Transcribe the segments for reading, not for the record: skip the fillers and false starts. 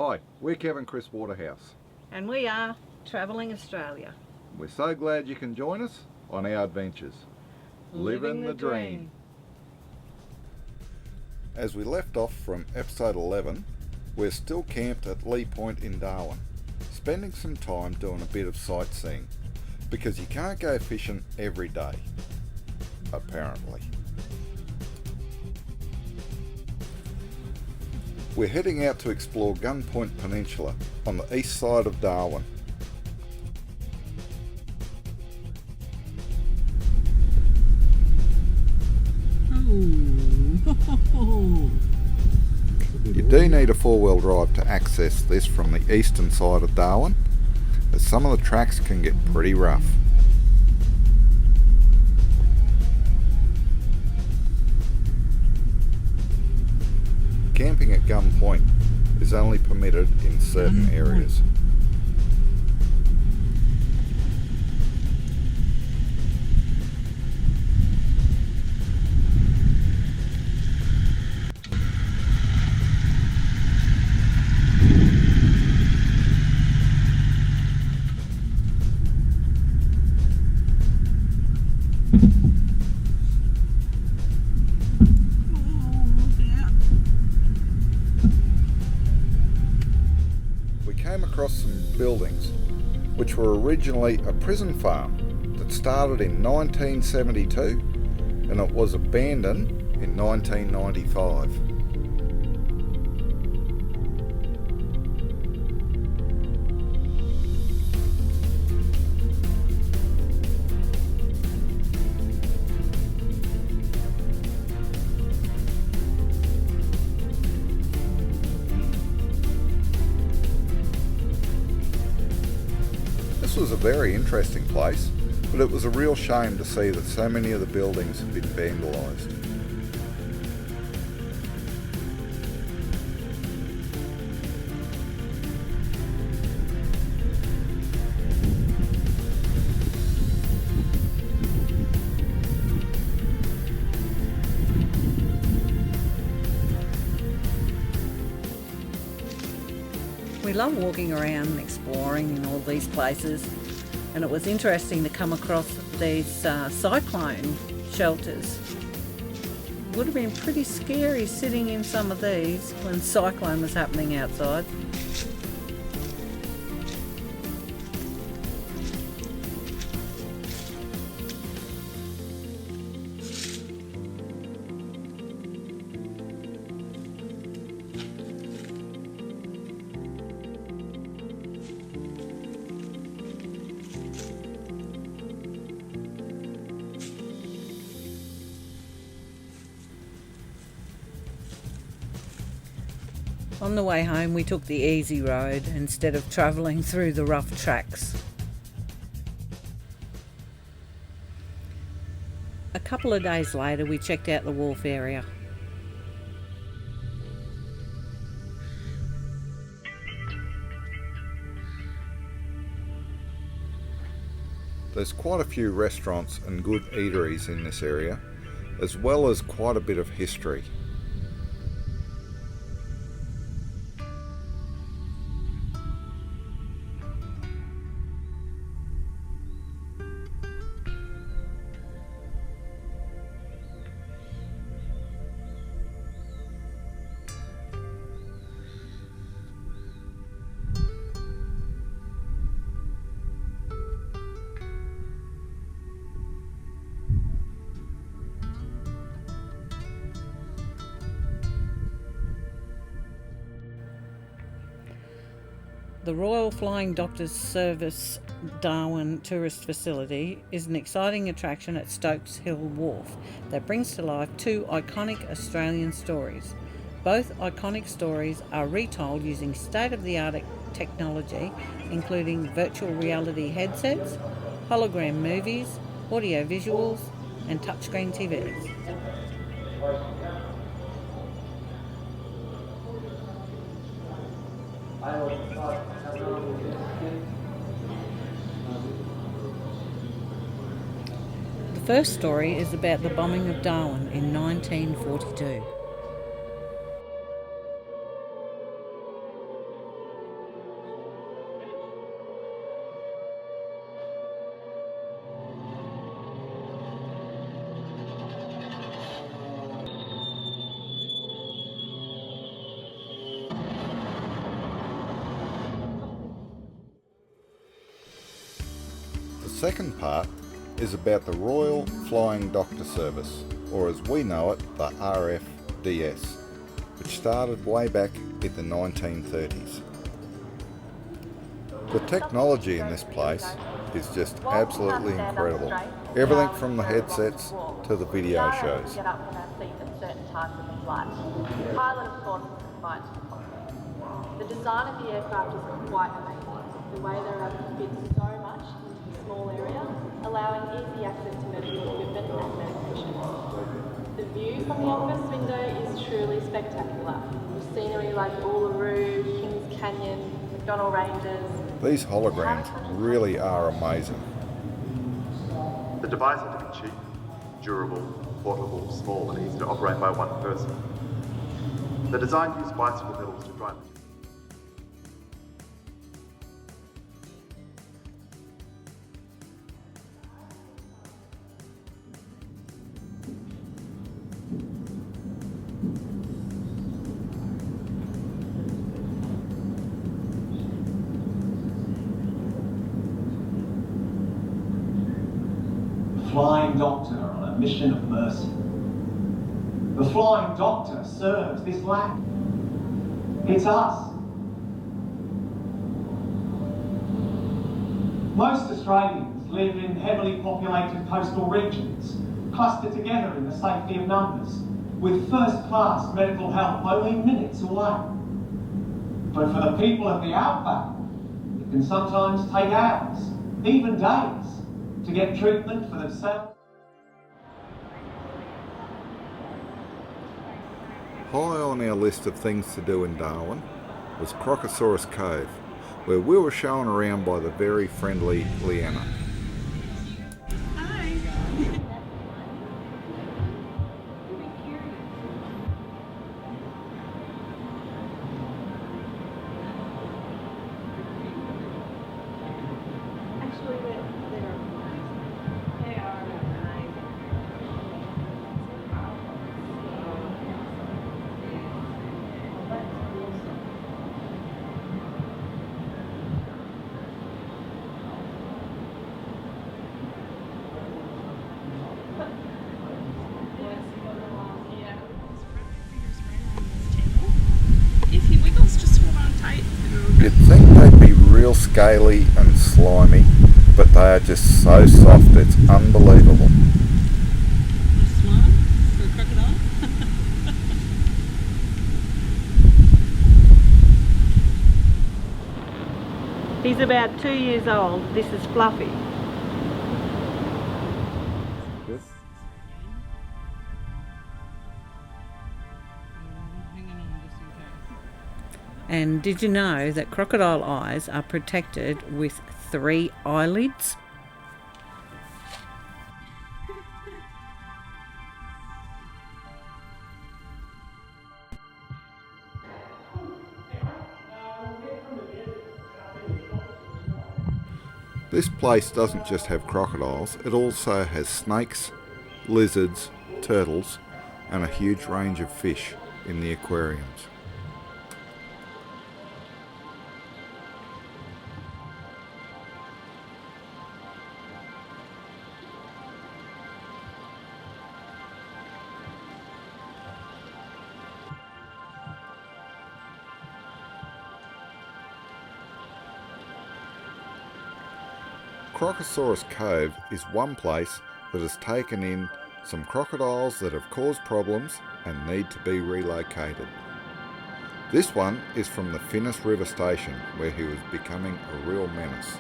Hi, we're Kevin Chris Waterhouse. And we are Travelling Australia. We're so glad you can join us on our adventures. Living the dream. As we left off from episode 11, we're still camped at Lee Point in Darwin, spending some time doing a bit of sightseeing, because you can't go fishing every day, apparently. We're heading out to explore Gunpoint Peninsula on the east side of Darwin. You do need a four-wheel drive to access this from the eastern side of Darwin, as some of the tracks can get pretty rough. Camping at Gunpoint is only permitted in certain areas. Across some buildings which were originally a prison farm that started in 1972 and it was abandoned in 1995. This was a very interesting place, but it was a real shame to see that so many of the buildings had been vandalised. We love walking around and exploring in all these places, and it was interesting to come across these cyclone shelters. It would have been pretty scary sitting in some of these when cyclone was happening outside. On the way home we took the easy road instead of travelling through the rough tracks. A couple of days later we checked out the wharf area. There's quite a few restaurants and good eateries in this area, as well as quite a bit of history. The Royal Flying Doctors Service Darwin Tourist Facility is an exciting attraction at Stokes Hill Wharf that brings to life two iconic Australian stories. Both iconic stories are retold using state-of-the-art technology, including virtual reality headsets, hologram movies, audio visuals, and touchscreen TVs. The first story is about the bombing of Darwin in 1942. second part is about the Royal Flying Doctor Service, or as we know it, the RFDS, which started way back in the 1930s. The technology in this place is just absolutely incredible. Everything from the headsets to the video shows. Get up from our seat at certain times of the flight. The pilot, of course, is confined to the cockpit. The design of the aircraft is quite amazing. The way they're able to fit so much into a small area, allowing easy access to medical equipment and medications. The view from the office window is truly spectacular. With scenery like Uluru, Kings Canyon, McDonnell Ranges. These holograms really are amazing. The device had to be cheap, durable, portable, small and easy to operate by one person. The design used bicycle pedals to drive. Flying Doctor on a mission of mercy. The Flying Doctor serves this land. It's us. Most Australians live in heavily populated coastal regions, clustered together in the safety of numbers, with first-class medical help only minutes away. But for the people of the outback, it can sometimes take hours, even days, to get treatment for themselves. High on our list of things to do in Darwin was Crocosaurus Cove, where we were shown around by the very friendly Leanna. You'd think they'd be real scaly and slimy, but they are just so soft, it's unbelievable. Smile for a crocodile. He's about 2 years old. This is Fluffy. Good. And did you know that crocodile eyes are protected with 3 eyelids? This place doesn't just have crocodiles, it also has snakes, lizards, turtles, and a huge range of fish in the aquariums. Crocosaurus Cove is one place that has taken in some crocodiles that have caused problems and need to be relocated. This one is from the Finnis River Station, where he was becoming a real menace.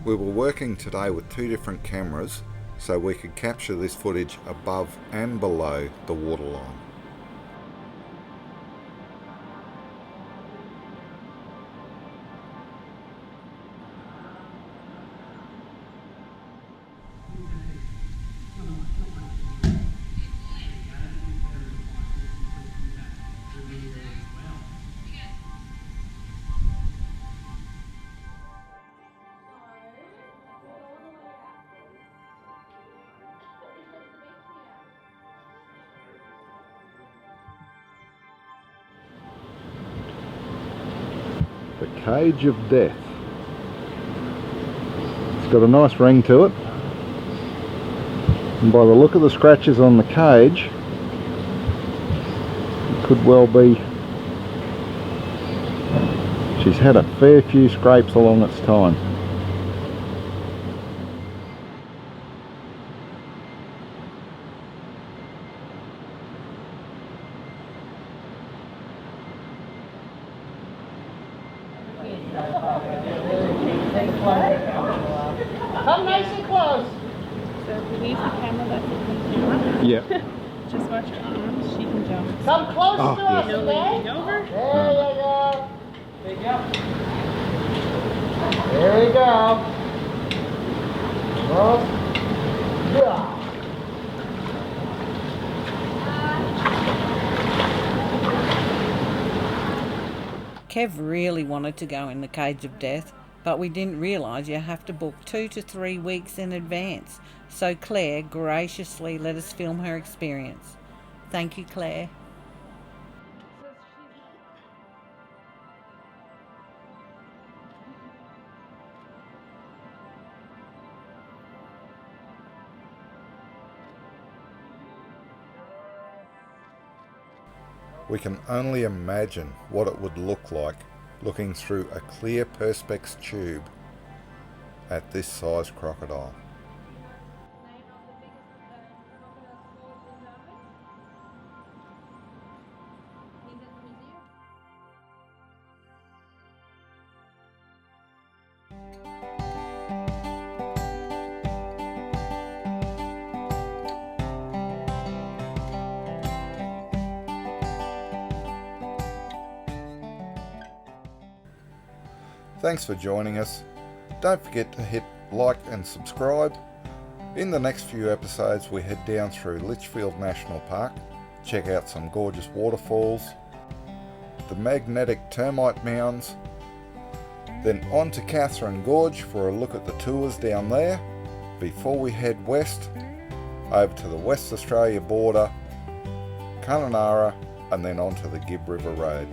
We were working today with 2 different cameras so we could capture this footage above and below the waterline. The Cage of Death. It's got a nice ring to it, and by the look of the scratches on the cage, it could well be she's had a fair few scrapes along its time. Come nice and close. So if you leave the camera, that's the camera. Yeah. Just watch her arms, she can jump. Come close to us, No leaning over. There you go. There you go. There we go. Yeah. Kev really wanted to go in the Cage of Death, but we didn't realise you have to book 2 to 3 weeks in advance, so Claire graciously let us film her experience. Thank you, Claire. We can only imagine what it would look like looking through a clear perspex tube at this size crocodile. Thanks for joining us. Don't forget to hit like and subscribe. In the next few episodes we head down through Litchfield National Park, check out some gorgeous waterfalls, the magnetic termite mounds, then on to Catherine Gorge for a look at the tours down there, before we head west over to the West Australia border, Kununurra, and then onto the Gibb River Road.